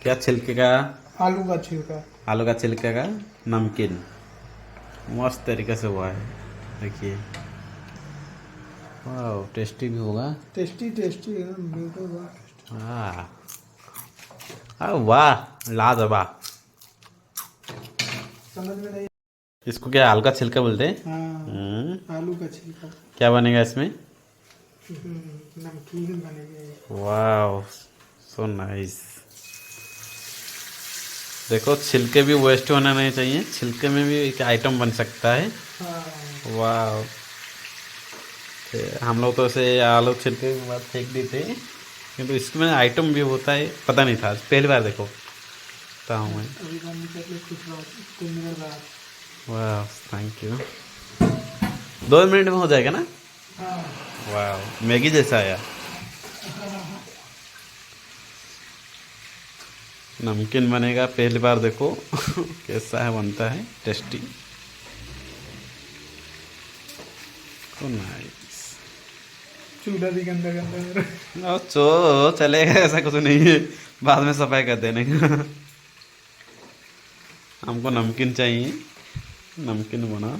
क्या छिलके का? आलू का छिलका। आलू का छिलके का नमकीन मस्त तरीके से हुआ है, देखिए। वाह, टेस्टी भी होगा। टेस्टी टेस्टी एकदम बिल्कुल बहुत टेस्टी। वाह, वाह लाजवाब। समझ में नहीं। इसको क्या आलू का छिलका बोलते हैं? हाँ, आलू का छिलका। क्या बनेगा इसमें? नमकीन बनेगा। वाह, सो नाइस। देखो, छिलके भी वेस्ट होना नहीं चाहिए, छिलके में भी एक आइटम बन सकता है। हाँ। वाह, हम लोग तो ऐसे आलू छिलके के बाद फेंक देते हैं, किंतु इसमें आइटम भी होता है, पता नहीं था, पहली बार देखो था हूँ मैं। अभी बंद कर ले कुछ बात, कुछ मिनट बाद। वाह, थैंक यू। 2 मिनट में हो जाएगा ना? हाँ। वाह, मैगी जैसा आया। नमकीन बनेगा पहली बार, देखो कैसा है, बनता है टेस्टी। तो नाइस। चूल्हा भी गंदा गंदा हो रहा है। चलेगा, ऐसा कुछ नहीं है, बाद में सफाई कर देने का। हमको नमकीन चाहिए, नमकीन बना।